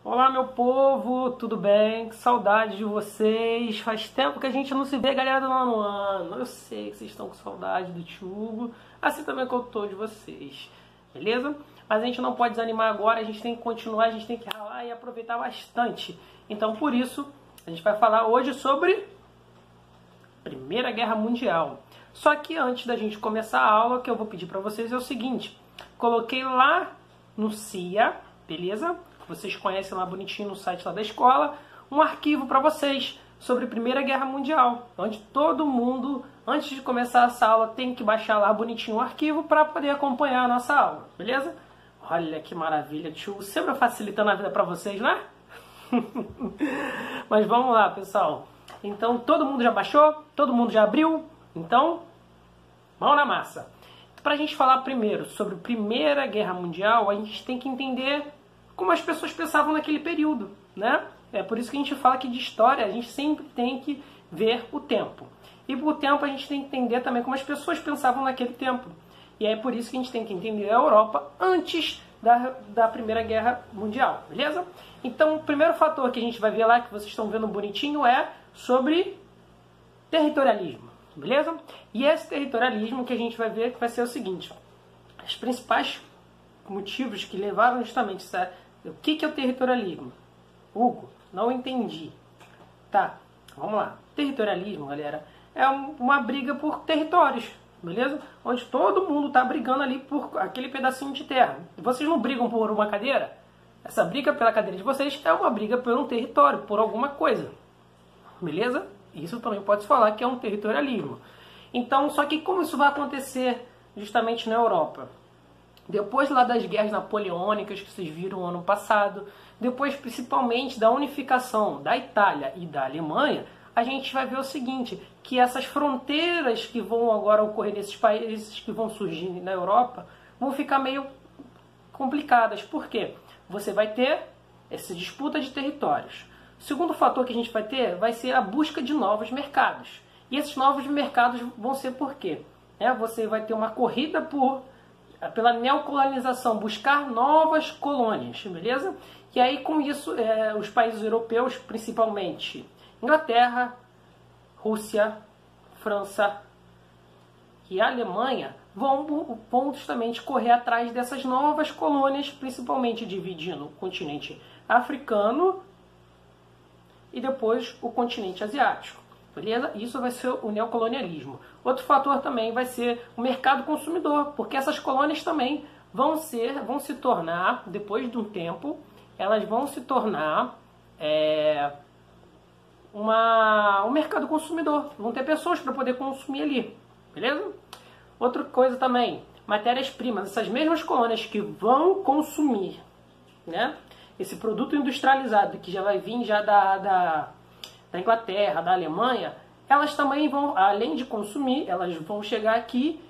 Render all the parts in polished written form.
Olá, meu povo, tudo bem? Que saudade de vocês. Faz tempo que a gente não se vê, galera do nono ano. Eu sei que vocês estão com saudade do tio Hugo, assim também que eu tô de vocês, beleza? Mas a gente não pode desanimar agora, a gente tem que continuar, a gente tem que ralar e aproveitar bastante. Então, por isso, a gente vai falar hoje sobre Primeira Guerra Mundial. Só que antes da gente começar a aula, o que eu vou pedir para vocês é o seguinte: coloquei lá no CIA, beleza? Vocês conhecem lá bonitinho no site lá da escola, um arquivo para vocês sobre Primeira Guerra Mundial, onde todo mundo, antes de começar essa aula, tem que baixar lá bonitinho o arquivo para poder acompanhar a nossa aula, beleza? Olha que maravilha, tio, sempre facilitando a vida para vocês, né? Mas vamos lá, pessoal. Então, todo mundo já baixou? Todo mundo já abriu? Então, mão na massa. Para a gente falar primeiro sobre a Primeira Guerra Mundial, a gente tem que entender como as pessoas pensavam naquele período, né? É por isso que a gente fala que de história a gente sempre tem que ver o tempo. E por tempo a gente tem que entender também como as pessoas pensavam naquele tempo. E é por isso que a gente tem que entender a Europa antes da Primeira Guerra Mundial, beleza? Então, o primeiro fator que a gente vai ver lá, que vocês estão vendo bonitinho, é sobre territorialismo, beleza? E esse territorialismo que a gente vai ver que vai ser o seguinte: os principais motivos que levaram justamente o que é o territorialismo? Hugo, não entendi. Tá, vamos lá. Territorialismo, galera, é uma briga por territórios, beleza? Onde todo mundo está brigando ali por aquele pedacinho de terra. Vocês não brigam por uma cadeira? Essa briga pela cadeira de vocês é uma briga por um território, por alguma coisa. Beleza? Isso também pode se falar que é um territorialismo. Então, só que como isso vai acontecer justamente na Europa? Depois lá das guerras napoleônicas que vocês viram ano passado, depois principalmente da unificação da Itália e da Alemanha, a gente vai ver o seguinte, que essas fronteiras que vão agora ocorrer nesses países que vão surgir na Europa, vão ficar meio complicadas. Por quê? Você vai ter essa disputa de territórios. O segundo fator que a gente vai ter vai ser a busca de novos mercados. E esses novos mercados vão ser por quê? Você vai ter uma corrida pela neocolonização, buscar novas colônias, beleza? E aí com isso os países europeus, principalmente Inglaterra, Rússia, França e Alemanha, vão justamente correr atrás dessas novas colônias, principalmente dividindo o continente africano e depois o continente asiático. Beleza? Isso vai ser o neocolonialismo. Outro fator também vai ser o mercado consumidor, porque essas colônias também vão se tornar, depois de um tempo, elas vão se tornar um mercado consumidor. Vão ter pessoas para poder consumir ali. Beleza? Outra coisa também, matérias-primas. Essas mesmas colônias que vão consumir, né, esse produto industrializado que já vai vir já da Inglaterra, da Alemanha, elas também vão, além de consumir, elas vão chegar aqui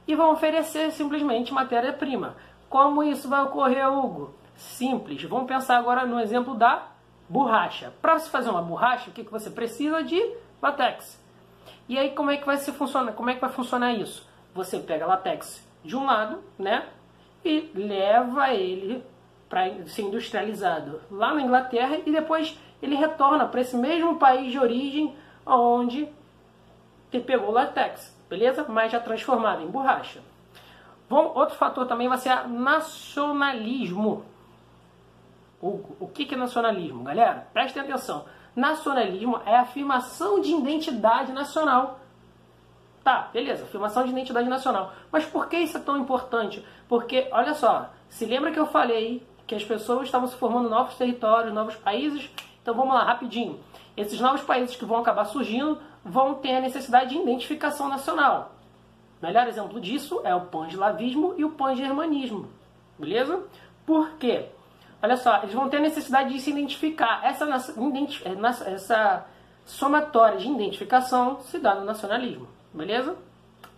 e vão oferecer simplesmente matéria-prima. Como isso vai ocorrer, Hugo? Simples. Vamos pensar agora no exemplo da borracha. Para se fazer uma borracha, o que você precisa? De látex. E aí como é que vai funcionar isso? Você pega látex de um lado, né, e leva ele para ser industrializado lá na Inglaterra e depois ele retorna para esse mesmo país de origem onde pegou o látex, beleza? Mas já transformado em borracha. Outro fator também vai ser nacionalismo. O que é nacionalismo, galera? Prestem atenção. Nacionalismo é a afirmação de identidade nacional. Tá, beleza, afirmação de identidade nacional. Mas por que isso é tão importante? Porque, olha só, se lembra que eu falei que as pessoas estavam se formando novos territórios, novos países? Então vamos lá, rapidinho. Esses novos países que vão acabar surgindo vão ter a necessidade de identificação nacional. O melhor exemplo disso é o pan-eslavismo e o pan-germanismo. Beleza? Por quê? Olha só, eles vão ter a necessidade de se identificar. Essa somatória de identificação se dá no nacionalismo. Beleza?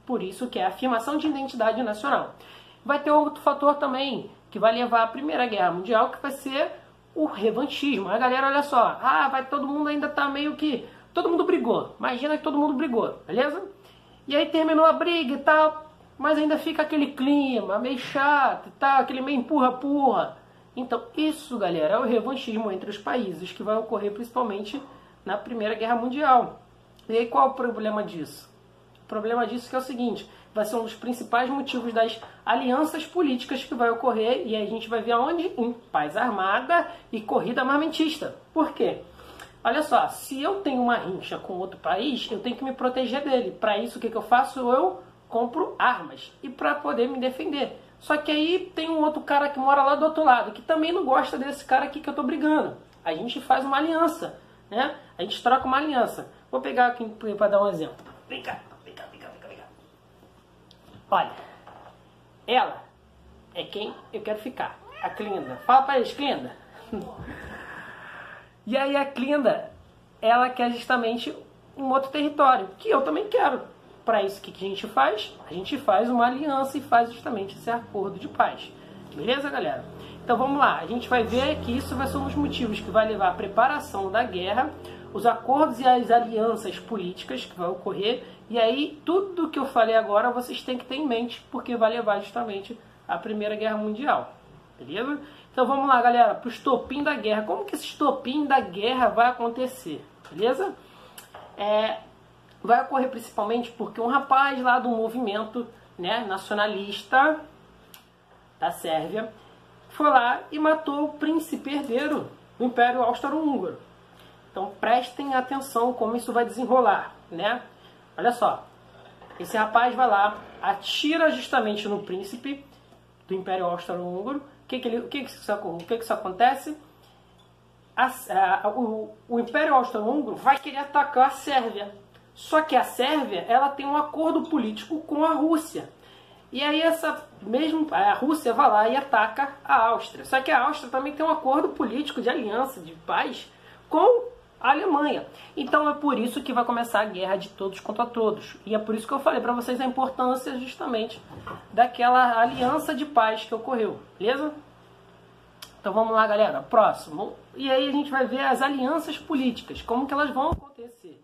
Por isso que é a afirmação de identidade nacional. Vai ter outro fator também que vai levar à Primeira Guerra Mundial, que vai ser o revanchismo. A galera, olha só, todo mundo ainda tá meio que... Todo mundo brigou. Imagina que todo mundo brigou, beleza? E aí terminou a briga e tal, mas ainda fica aquele clima meio chato e tal, aquele meio empurra-purra. Então, isso, galera, é o revanchismo entre os países que vai ocorrer principalmente na Primeira Guerra Mundial. E aí, qual é o problema disso? O problema disso é o seguinte, vai ser um dos principais motivos das alianças políticas que vai ocorrer, e aí a gente vai ver aonde? Em paz armada e corrida armamentista. Por quê? Olha só, se eu tenho uma rincha com outro país, eu tenho que me proteger dele. Para isso, o que eu faço? Eu compro armas e para poder me defender. Só que aí tem um outro cara que mora lá do outro lado, que também não gosta desse cara aqui que eu estou brigando. A gente faz uma aliança, né? A gente troca uma aliança. Vou pegar aqui para dar um exemplo. Vem cá, vem cá, vem cá, vem cá. Olha, ela é quem eu quero ficar. A Clinda. Fala para eles, Clinda. E aí a Clinda, ela quer justamente um outro território, que eu também quero. Para isso, o que a gente faz? A gente faz uma aliança e faz justamente esse acordo de paz. Beleza, galera? Então vamos lá. A gente vai ver que isso vai ser um dos motivos que vai levar à preparação da guerra, os acordos e as alianças políticas que vai ocorrer. E aí, tudo que eu falei agora, vocês têm que ter em mente, porque vai levar justamente à Primeira Guerra Mundial. Beleza? Então vamos lá, galera, para o estopim da guerra. Como que esse estopim da guerra vai acontecer? Beleza? Vai ocorrer principalmente porque um rapaz lá do movimento, né, nacionalista da Sérvia foi lá e matou o príncipe herdeiro do Império Austro-Húngaro. Então prestem atenção como isso vai desenrolar, né? Olha só, esse rapaz vai lá, atira justamente no príncipe do Império Austro-Húngaro. O que isso acontece? O Império Austro-Húngaro vai querer atacar a Sérvia. Só que a Sérvia, ela tem um acordo político com a Rússia. E aí a Rússia vai lá e ataca a Áustria. Só que a Áustria também tem um acordo político de aliança, de paz, com a Alemanha. Então é por isso que vai começar a guerra de todos contra todos. E é por isso que eu falei para vocês a importância justamente daquela aliança de paz que ocorreu. Beleza? Então vamos lá, galera. Próximo. E aí a gente vai ver as alianças políticas, como que elas vão acontecer.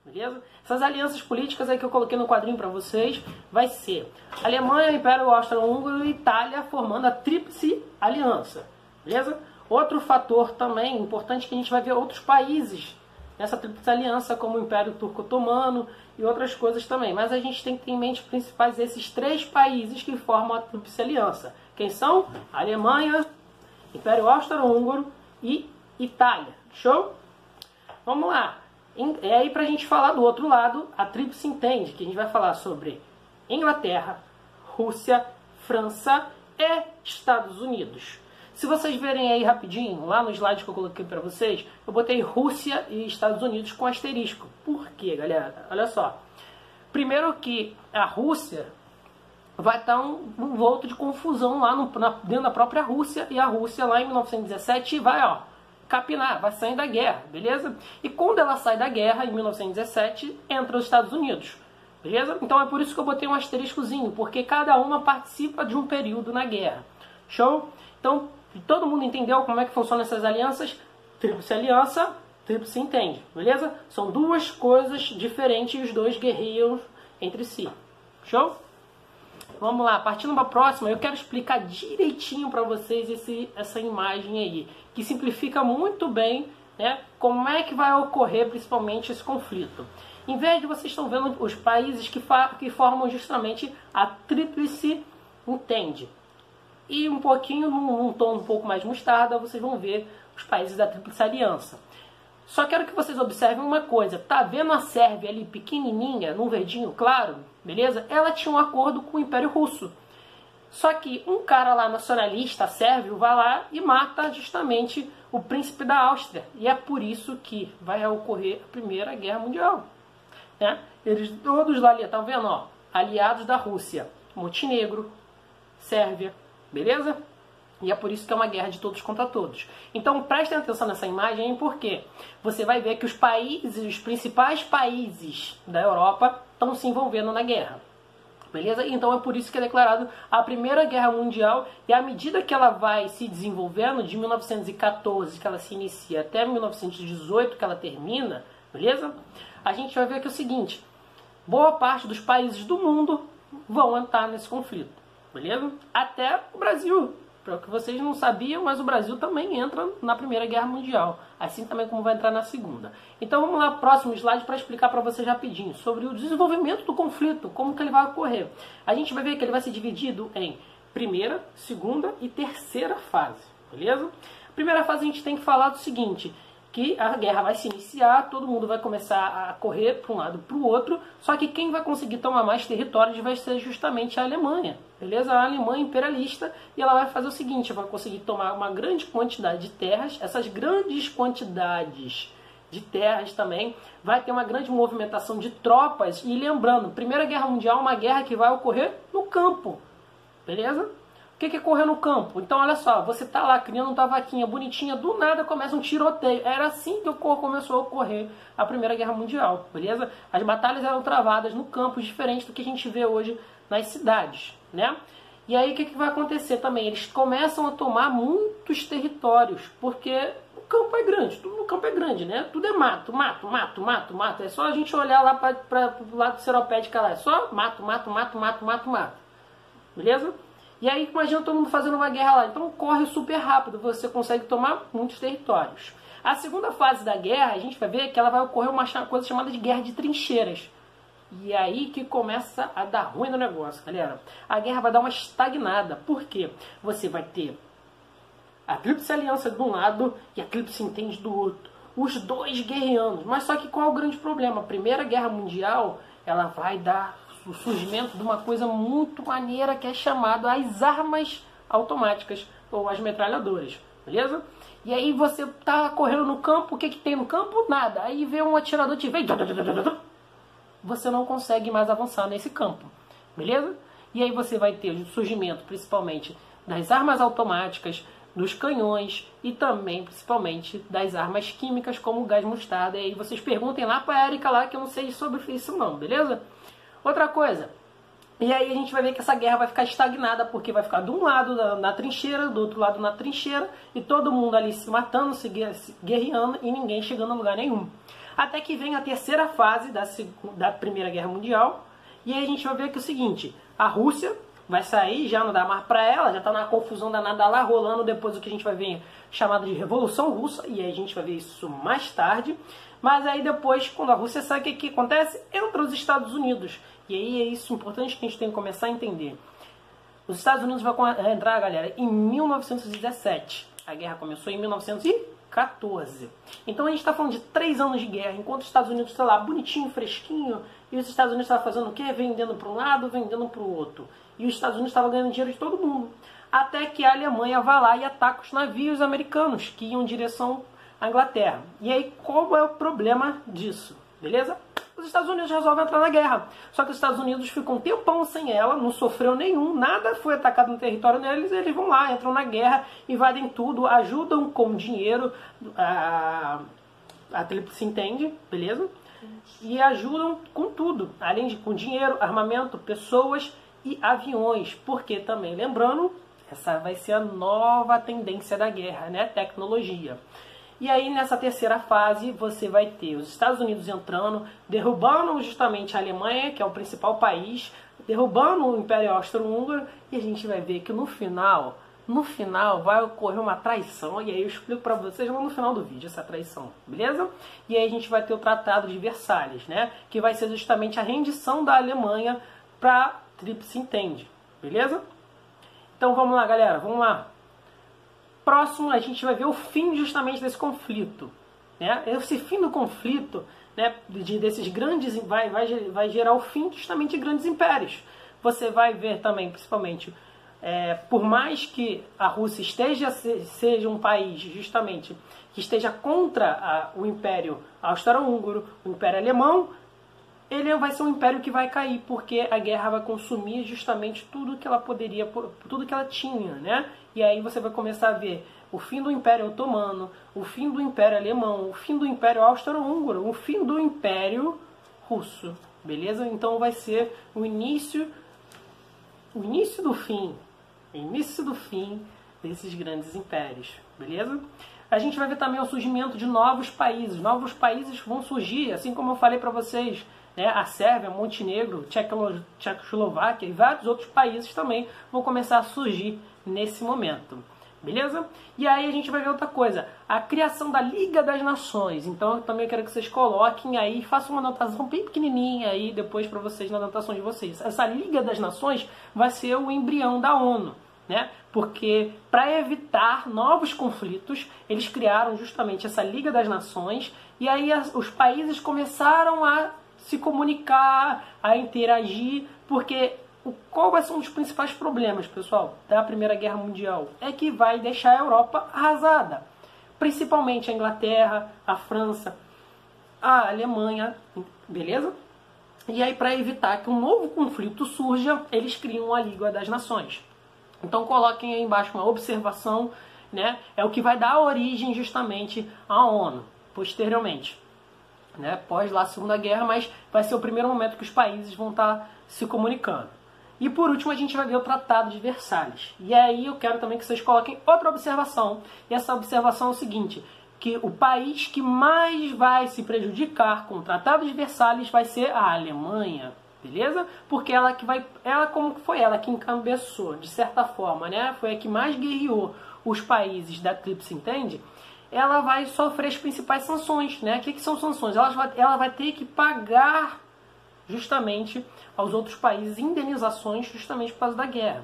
Beleza? Essas alianças políticas aí que eu coloquei no quadrinho para vocês vai ser Alemanha, Império Austro-Húngaro e Itália formando a Tríplice Aliança. Beleza? Outro fator também importante que a gente vai ver outros países nessa Tríplice Aliança, como o Império Turco-Otomano e outras coisas também. Mas a gente tem que ter em mente principais esses 3 países que formam a Tríplice Aliança. Quem são? Alemanha, Império Austro-Húngaro e Itália. Show? Vamos lá. E aí, para a gente falar do outro lado, a Tríplice Entende, que a gente vai falar sobre Inglaterra, Rússia, França e Estados Unidos. Se vocês verem aí rapidinho, lá no slide que eu coloquei para vocês, eu botei Rússia e Estados Unidos com asterisco. Por quê, galera? Olha só. Primeiro que a Rússia vai estar um volto de confusão lá dentro da própria Rússia, e a Rússia lá em 1917 vai, capinar, vai sair da guerra, beleza? E quando ela sai da guerra, em 1917, entra os Estados Unidos, beleza? Então é por isso que eu botei um asteriscozinho, porque cada uma participa de um período na guerra. Show? Então, todo mundo entendeu como é que funcionam essas alianças? Tríplice Aliança, Tríplice Entende, beleza? São duas coisas diferentes e os dois guerreiam entre si. Show? Vamos lá, partindo para a próxima, eu quero explicar direitinho para vocês essa imagem aí, que simplifica muito bem, né, como é que vai ocorrer principalmente esse conflito. Em vez de vocês estão vendo os países que formam justamente a Tríplice Entende, e um pouquinho, num tom um pouco mais mostarda, vocês vão ver os países da Tríplice Aliança. Só quero que vocês observem uma coisa. Tá vendo a Sérvia ali pequenininha, num verdinho claro? Beleza? Ela tinha um acordo com o Império Russo. Só que um cara lá nacionalista sérvio vai lá e mata justamente o príncipe da Áustria. E é por isso que vai ocorrer a Primeira Guerra Mundial. Né? Eles todos lá ali, estão vendo? Aliados da Rússia. Montenegro, Sérvia. Beleza? E é por isso que é uma guerra de todos contra todos. Então prestem atenção nessa imagem, porque você vai ver que os principais países da Europa estão se envolvendo na guerra. Beleza? Então é por isso que é declarado a Primeira Guerra Mundial, e à medida que ela vai se desenvolvendo, de 1914 que ela se inicia até 1918 que ela termina, beleza? A gente vai ver que é o seguinte, boa parte dos países do mundo vão entrar nesse conflito, beleza? Até o Brasil. para que vocês não sabiam, mas o Brasil também entra na Primeira Guerra Mundial, assim também como vai entrar na Segunda. Então vamos lá, próximo slide, para explicar para vocês rapidinho sobre o desenvolvimento do conflito, como que ele vai ocorrer. A gente vai ver que ele vai ser dividido em primeira, segunda e terceira fase, beleza? Primeira fase a gente tem que falar do seguinte, que a guerra vai se iniciar, todo mundo vai começar a correr para um lado para o outro, só que quem vai conseguir tomar mais territórios vai ser justamente a Alemanha, beleza? A Alemanha imperialista, e ela vai fazer o seguinte, vai conseguir tomar uma grande quantidade de terras, essas grandes quantidades de terras também, vai ter uma grande movimentação de tropas, e lembrando, Primeira Guerra Mundial é uma guerra que vai ocorrer no campo, beleza? O que é correr no campo? Então, olha só, você tá lá criando uma vaquinha bonitinha, do nada começa um tiroteio. Era assim que começou a ocorrer a Primeira Guerra Mundial, beleza? As batalhas eram travadas no campo, diferente do que a gente vê hoje nas cidades, né? E aí, o que vai acontecer também? Eles começam a tomar muitos territórios, porque o campo é grande, tudo no campo é grande, né? Tudo é mato, mato, mato, mato, mato. É só a gente olhar lá para o lado seropédica lá, é só mato, mato, mato, mato, mato, mato. Beleza? E aí imagina todo mundo fazendo uma guerra lá. Então corre super rápido, você consegue tomar muitos territórios. A segunda fase da guerra, a gente vai ver que ela vai ocorrer uma coisa chamada de guerra de trincheiras. E é aí que começa a dar ruim no negócio, galera. A guerra vai dar uma estagnada. Por quê? Você vai ter a Tríplice Aliança de um lado e a Tríplice Entende do outro. Os dois guerreando. Mas só que qual é o grande problema? A Primeira Guerra Mundial, ela vai dar o surgimento de uma coisa muito maneira que é chamada as armas automáticas ou as metralhadoras, beleza? E aí você tá correndo no campo, o que que tem no campo? Nada. Aí vem um atirador te vem, você não consegue mais avançar nesse campo, beleza? E aí você vai ter o surgimento principalmente das armas automáticas, dos canhões e também principalmente das armas químicas como o gás mostarda. E aí vocês perguntem lá para a Erika lá que eu não sei sobre isso não, beleza? Outra coisa, e aí a gente vai ver que essa guerra vai ficar estagnada, porque vai ficar de um lado na trincheira, do outro lado na trincheira, e todo mundo ali se matando, se guerreando, e ninguém chegando a lugar nenhum. Até que vem a terceira fase da Primeira Guerra Mundial, e aí a gente vai ver que é o seguinte, a Rússia vai sair, já não dá mais pra ela, já tá na confusão danada lá, rolando depois o que a gente vai ver chamado de Revolução Russa, e aí a gente vai ver isso mais tarde. Mas aí depois, quando a Rússia sai, o que acontece? Entra os Estados Unidos. E aí é isso importante que a gente tem que começar a entender. Os Estados Unidos vão entrar, galera, em 1917. A guerra começou em 1914. Então a gente está falando de 3 anos de guerra, enquanto os Estados Unidos está lá bonitinho, fresquinho, e os Estados Unidos estavam fazendo o quê? Vendendo para um lado, vendendo para o outro. E os Estados Unidos estavam ganhando dinheiro de todo mundo. Até que a Alemanha vai lá e ataca os navios americanos que iam em direção à Inglaterra. E aí, qual é o problema disso? Beleza? Os Estados Unidos resolvem entrar na guerra. Só que os Estados Unidos ficam um tempão sem ela, não sofreu nenhum, nada foi atacado no território deles, eles vão lá, entram na guerra, invadem tudo, ajudam com dinheiro, a Tríplice Entende, beleza? E ajudam com tudo, além de com dinheiro, armamento, pessoas e aviões. Porque também, lembrando, essa vai ser a nova tendência da guerra, né? Tecnologia. E aí, nessa terceira fase, você vai ter os Estados Unidos entrando, derrubando justamente a Alemanha, que é o principal país, derrubando o Império Austro-Húngaro, e a gente vai ver que no final vai ocorrer uma traição, e aí eu explico para vocês lá no final do vídeo essa traição, beleza? E aí a gente vai ter o Tratado de Versalhes, né? Que vai ser justamente a rendição da Alemanha para Tríplice Entende, beleza? Então vamos lá, galera, vamos lá. Próximo, a gente vai ver o fim justamente desse conflito, né? Esse fim do conflito, né, desses grandes, vai gerar o fim justamente de grandes impérios. Você vai ver também, principalmente, por mais que a Rússia seja um país justamente que esteja contra o Império Austro-Húngaro, o Império Alemão, ele vai ser um império que vai cair, porque a guerra vai consumir justamente tudo que ela poderia, tudo que ela tinha, né? E aí você vai começar a ver o fim do Império Otomano, o fim do Império Alemão, o fim do Império Austro-Húngaro, o fim do Império Russo, beleza? Então vai ser o início do fim desses grandes impérios, beleza? A gente vai ver também o surgimento de novos países vão surgir, assim como eu falei para vocês, né, a Sérvia, Montenegro, Tchecoslováquia e vários outros países também vão começar a surgir nesse momento. Beleza? E aí a gente vai ver outra coisa, a criação da Liga das Nações. Então eu também quero que vocês coloquem aí, façam uma anotação bem pequenininha aí depois para vocês na anotação de vocês. Essa Liga das Nações vai ser o embrião da ONU, né? Porque para evitar novos conflitos, eles criaram justamente essa Liga das Nações e aí os países começaram a se comunicar, a interagir, porque qual vai ser um dos principais problemas, pessoal, da Primeira Guerra Mundial? É que vai deixar a Europa arrasada. Principalmente a Inglaterra, a França, a Alemanha, beleza? E aí, para evitar que um novo conflito surja, eles criam a Liga das Nações. Então, coloquem aí embaixo uma observação, né? É o que vai dar origem justamente à ONU, posteriormente. Né? Pós lá a Segunda Guerra, mas vai ser o primeiro momento que os países vão estar se comunicando. E por último a gente vai ver o Tratado de Versalhes. E aí eu quero também que vocês coloquem outra observação. E essa observação é o seguinte, que o país que mais vai se prejudicar com o Tratado de Versalhes vai ser a Alemanha. Beleza? Porque como foi ela que encabeçou, de certa forma, né? Foi a que mais guerreou os países da Tríplice Entende. Ela vai sofrer as principais sanções, né? O que são sanções? Ela vai ter que pagar justamente aos outros países indenizações justamente por causa da guerra,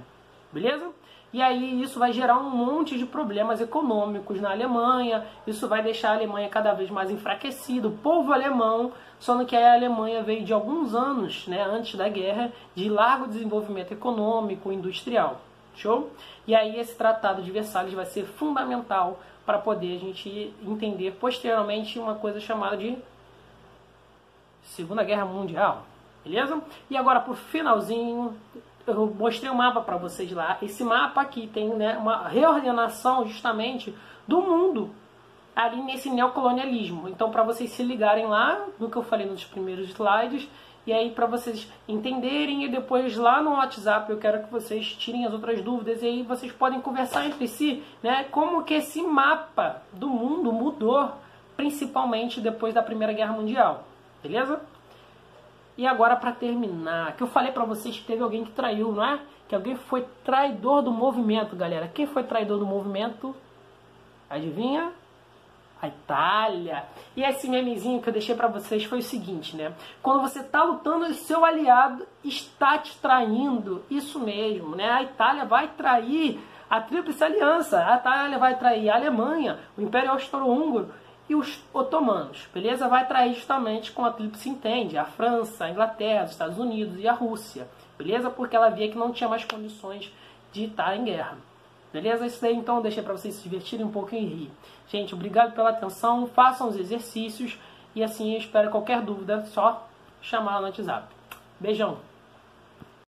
beleza? E aí isso vai gerar um monte de problemas econômicos na Alemanha, isso vai deixar a Alemanha cada vez mais enfraquecida, o povo alemão, só que a Alemanha veio de alguns anos, né, antes da guerra, de largo desenvolvimento econômico e industrial, show? E aí esse Tratado de Versalhes vai ser fundamental para poder a gente entender posteriormente uma coisa chamada de Segunda Guerra Mundial. Beleza? E agora, por finalzinho, eu mostrei um mapa para vocês lá. Esse mapa aqui tem, né, uma reordenação justamente do mundo ali nesse neocolonialismo. Então, para vocês se ligarem lá no que eu falei nos primeiros slides, e aí para vocês entenderem, e depois lá no WhatsApp eu quero que vocês tirem as outras dúvidas, e aí vocês podem conversar entre si, né, como que esse mapa do mundo mudou, principalmente depois da Primeira Guerra Mundial. Beleza? E agora, para terminar, que eu falei para vocês que teve alguém que traiu, não é? Que alguém foi traidor do movimento, galera. Quem foi traidor do movimento? Adivinha? A Itália. E esse memezinho que eu deixei para vocês foi o seguinte, né? Quando você está lutando, o seu aliado está te traindo. Isso mesmo, né? A Itália vai trair a Tríplice Aliança. A Itália vai trair a Alemanha, o Império Austro-Húngaro e os otomanos, beleza? Vai trair justamente com a Tríplice Entende, a França, a Inglaterra, os Estados Unidos e a Rússia, beleza? Porque ela via que não tinha mais condições de estar em guerra, beleza? Isso daí então eu deixei para vocês se divertirem um pouco e rir. Gente, obrigado pela atenção, façam os exercícios e assim eu espero qualquer dúvida, só chamar no WhatsApp. Beijão!